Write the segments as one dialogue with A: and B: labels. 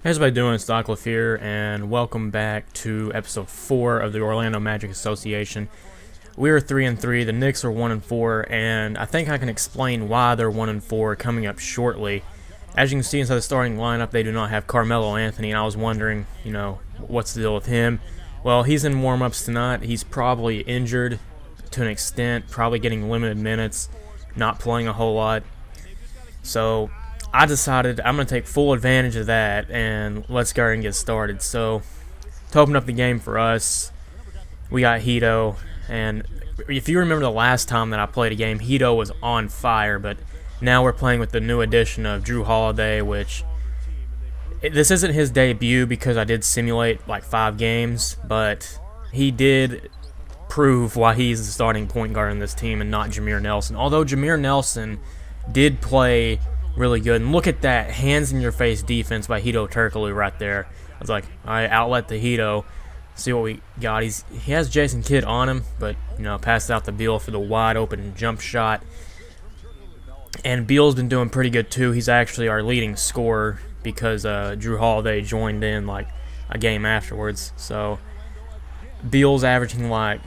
A: How's everybody doing? It's Doc here, and welcome back to episode 4 of the Orlando Magic Association. We are 3-3. The Knicks are 1-4, and I think I can explain why they're 1-4 coming up shortly. As you can see inside the starting lineup, they do not have Carmelo Anthony, and I was wondering, what's the deal with him? Well, he's in warm-ups tonight. He's probably injured to an extent, probably getting limited minutes, not playing a whole lot. So I decided I'm going to take full advantage of that, and let's go and get started. So, to open up the game for us, we got Hito, and if you remember the last time that I played a game, Hito was on fire, but now we're playing with the new addition of Drew Holiday, which, this isn't his debut because I did simulate like 5 games, but he did prove why he's the starting point guard in this team and not Jameer Nelson. Although Jameer Nelson did play really good. And look at that hands-in-your-face defense by Hito Turkoglu right there. I was like, all right, outlet to Hito. See what we got. He has Jason Kidd on him, but, passed out to Beal for the wide-open jump shot. And Beal's been doing pretty good, too. He's actually our leading scorer because Drew Holiday joined in, like, a game afterwards. So, Beal's averaging, I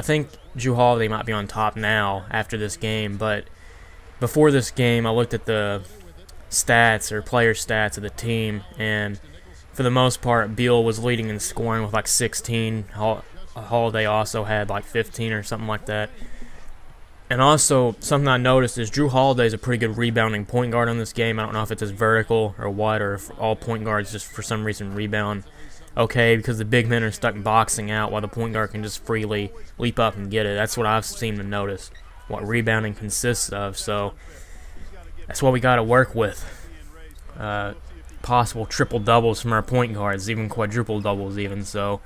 A: think Drew Holiday might be on top now after this game, but before this game, I looked at the stats or player stats of the team, and for the most part, Beal was leading in scoring with like 16. Holiday also had like 15 or something like that. And also, something I noticed is Drew Holiday is a pretty good rebounding point guard on this game. I don't know if it's his vertical or what, or if all point guards just for some reason rebound okay, because the big men are stuck boxing out while the point guard can just freely leap up and get it. That's what I've seemed to notice, what rebounding consists of. So that's what we got to work with. Possible triple doubles from our point guards, even quadruple doubles even. So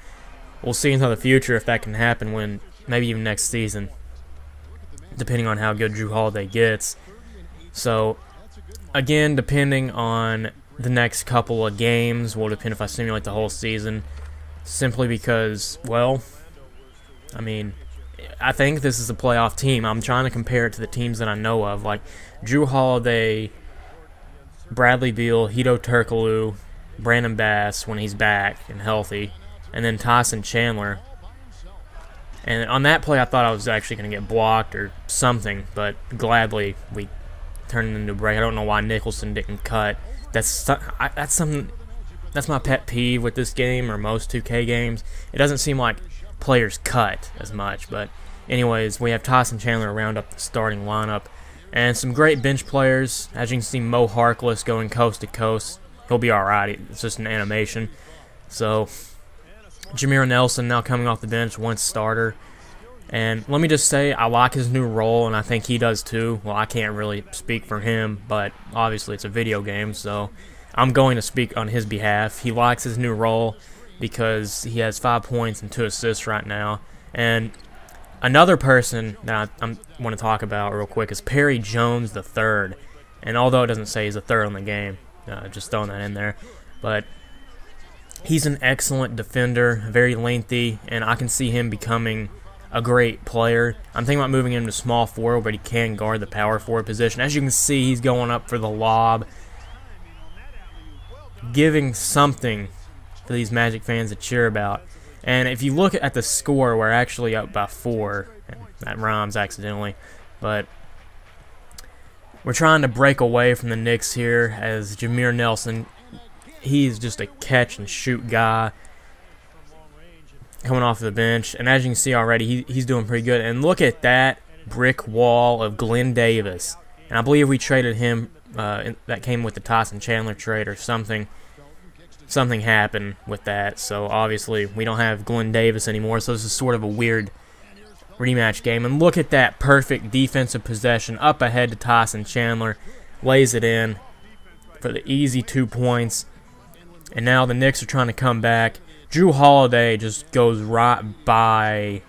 A: we'll see into the future if that can happen, when maybe even next season, depending on how good Drew Holiday gets. So again, depending on the next couple of games, will depend if I simulate the whole season, simply because, I think this is a playoff team. I'm trying to compare it to the teams that I know of, like Drew Holiday, Bradley Beal, Hito Turkoglu, Brandon Bass when he's back and healthy, and then Tyson Chandler. And on that play, I thought I was actually going to get blocked or something, but gladly we turned it into a break. I don't know why Nicholson didn't cut. That's my pet peeve with this game, or most 2K games. It doesn't seem like players cut as much, but anyways, we have Tyson Chandler round up the starting lineup, and some great bench players. As you can see, Mo Harkless going coast to coast. He'll be alright. It's just an animation. So Jameer Nelson now coming off the bench, once starter. And let me just say, I like his new role, and I think he does too. Well, I can't really speak for him, but obviously it's a video game, so I'm going to speak on his behalf. He likes his new role because he has 5 points and 2 assists right now. And another person that I want to talk about real quick is Perry Jones III. And although it doesn't say he's a third on the game, just throwing that in there. But he's an excellent defender, very lengthy, and I can see him becoming a great player. I'm thinking about moving him to small forward, but he can guard the power forward position. As you can see, he's going up for the lob, giving something for these Magic fans to cheer about. And if you look at the score, we're actually up by 4. And that rhymes accidentally, but we're trying to break away from the Knicks here, as Jameer Nelson, he's just a catch and shoot guy coming off the bench. And as you can see already, he's doing pretty good. And look at that brick wall of Glenn Davis. And I believe we traded him, that came with the Tyson Chandler trade or something. Something happened with that, so obviously we don't have Glenn Davis anymore, so this is sort of a weird rematch game. And look at that perfect defensive possession up ahead to Tyson Chandler, lays it in for the easy 2 points. And now the Knicks are trying to come back. Drew Holiday just goes right by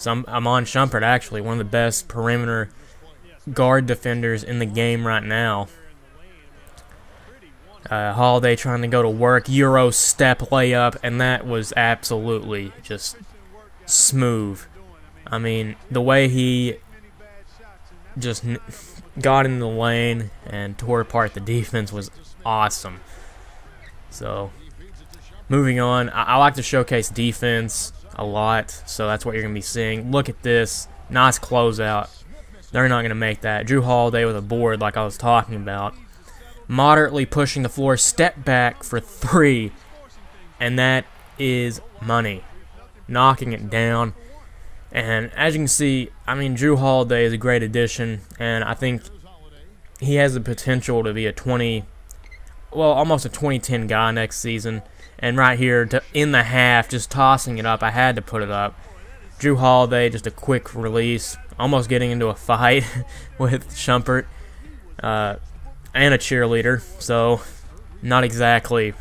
A: Amon Shumpert, actually one of the best perimeter guard defenders in the game right now. Holiday trying to go to work, Euro step layup, and that was absolutely just smooth. I mean, the way he just got in the lane and tore apart the defense was awesome. So, moving on, I like to showcase defense a lot, so that's what you're going to be seeing. Look at this. Nice closeout. They're not going to make that. Drew Holiday with a board like I was talking about. Moderately pushing the floor. Step back for 3. And that is money. Knocking it down. And as you can see, I mean, Drew Holiday is a great addition. And I think he has the potential to be almost a 2010 guy next season. And right here, in the half, just tossing it up. I had to put it up. Drew Holiday, just a quick release. Almost getting into a fight with Shumpert. And a cheerleader. So, not exactly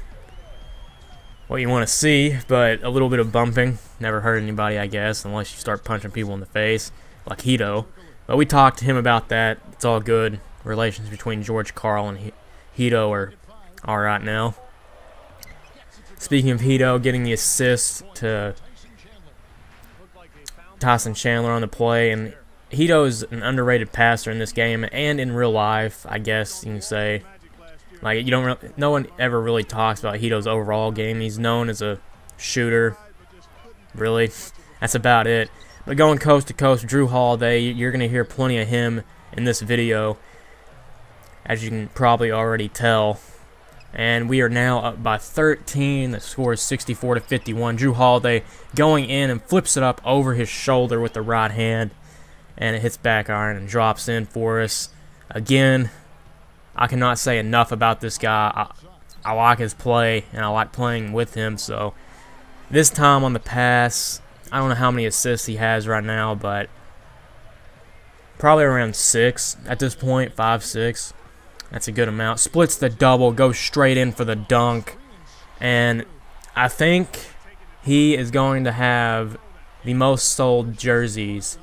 A: what you want to see, but a little bit of bumping. Never hurt anybody, I guess, unless you start punching people in the face, like Hito. But we talked to him about that. It's all good. Relations between George Karl and Hito are all right now. Speaking of Hito, getting the assist to Tyson Chandler on the play, and Hito is an underrated passer in this game and in real life, I guess you can say. Like, no one ever really talks about Hito's overall game. He's known as a shooter. Really, that's about it. But going coast to coast, Drew Holiday, you're going to hear plenty of him in this video, as you can probably already tell. And we are now up by 13. The score is 64-51. Drew Holiday going in and flips it up over his shoulder with the right hand. And it hits back iron and drops in for us. Again, I cannot say enough about this guy. I like his play, and I like playing with him. So this time on the pass, I don't know how many assists he has right now, but probably around 6 at this point, 5, 6. That's a good amount. Splits the double, goes straight in for the dunk. And I think he is going to have the most sold jerseys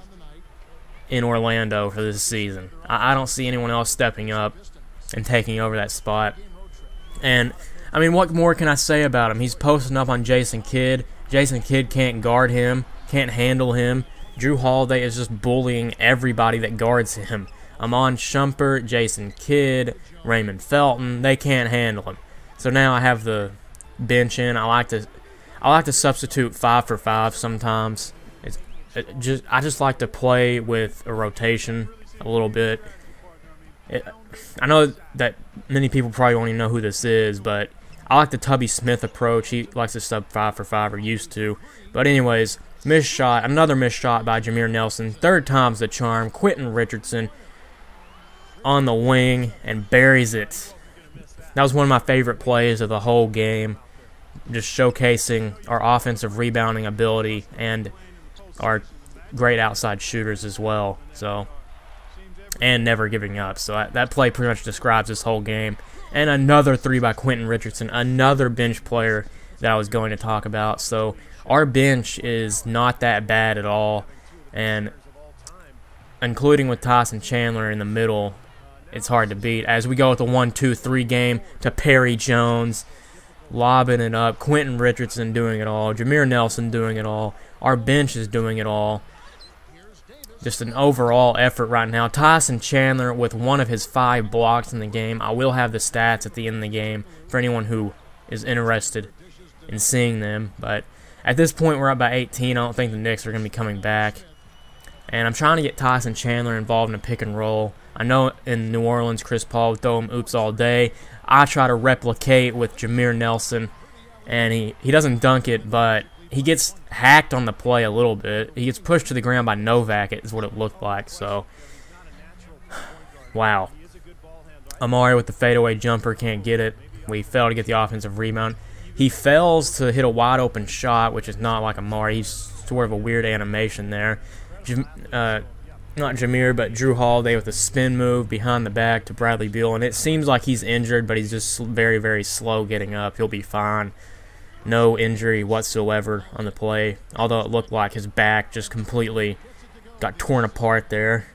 A: in Orlando for this season. I don't see anyone else stepping up and taking over that spot. And, I mean, what more can I say about him? He's posting up on Jason Kidd. Jason Kidd can't guard him, can't handle him. Drew Holiday is just bullying everybody that guards him. Amon Shumpert, Jason Kidd, Raymond Felton, they can't handle him. So now I have the bench in. I like to substitute 5 for 5 sometimes. I just like to play with a rotation a little bit. I know that many people probably won't even know who this is, but I like the Tubby Smith approach. He likes to sub 5 for 5, or used to. But anyways, missed shot, another missed shot by Jameer Nelson. Third time's the charm. Quentin Richardson on the wing and buries it. That was one of my favorite plays of the whole game. Just showcasing our offensive rebounding ability and our great outside shooters as well. So, and never giving up. So that play pretty much describes this whole game. And another 3 by Quentin Richardson, another bench player that I was going to talk about. So our bench is not that bad at all, and including with Tyson Chandler in the middle, it's hard to beat. As we go with the 1-2-3 game to Perry Jones, lobbing it up, Quentin Richardson doing it all, Jameer Nelson doing it all, our bench is doing it all. Just an overall effort right now. Tyson Chandler with one of his 5 blocks in the game. I will have the stats at the end of the game for anyone who is interested in seeing them. But at this point, we're up by 18. I don't think the Knicks are going to be coming back. And I'm trying to get Tyson Chandler involved in a pick and roll. I know in New Orleans, Chris Paul would throw him oops all day. I try to replicate with Jameer Nelson. And he doesn't dunk it, but he gets hacked on the play a little bit. He gets pushed to the ground by Novak, is what it looked like. So, wow. Amari with the fadeaway jumper, can't get it. We fail to get the offensive rebound. He fails to hit a wide-open shot, which is not like Amari. He's sort of a weird animation there. Not Jameer, but Drew Holiday with a spin move behind the back to Bradley Beal. And it seems like he's injured, but he's just very, very slow getting up. He'll be fine. No injury whatsoever on the play, although it looked like his back just completely got torn apart there.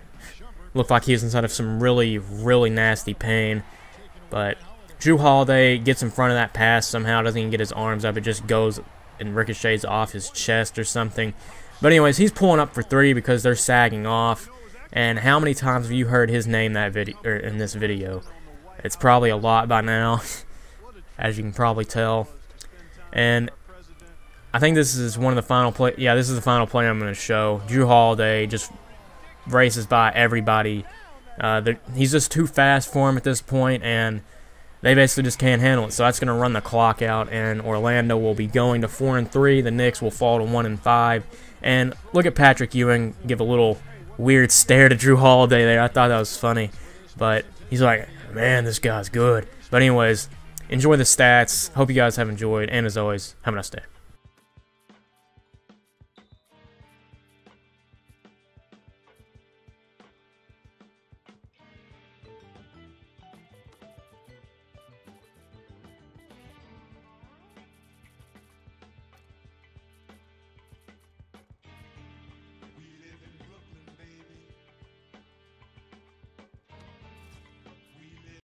A: Looked like he was inside of some really, really nasty pain. But Drew Holiday gets in front of that pass somehow, doesn't even get his arms up. It just goes and ricochets off his chest or something. But anyways, he's pulling up for 3 because they're sagging off. And how many times have you heard his name in this video? It's probably a lot by now. as you can probably tell. And I think this is one of the final play. Yeah, this is the final play I'm going to show. Drew Holiday just races by everybody. He's just too fast for him at this point, and they basically just can't handle it. So that's going to run the clock out, and Orlando will be going to 4-3. The Knicks will fall to 1-5. And look at Patrick Ewing give a little weird stare to Drew Holiday there. I thought that was funny, but he's like, man, this guy's good. But anyways, enjoy the stats. Hope you guys have enjoyed, and as always, have a nice day.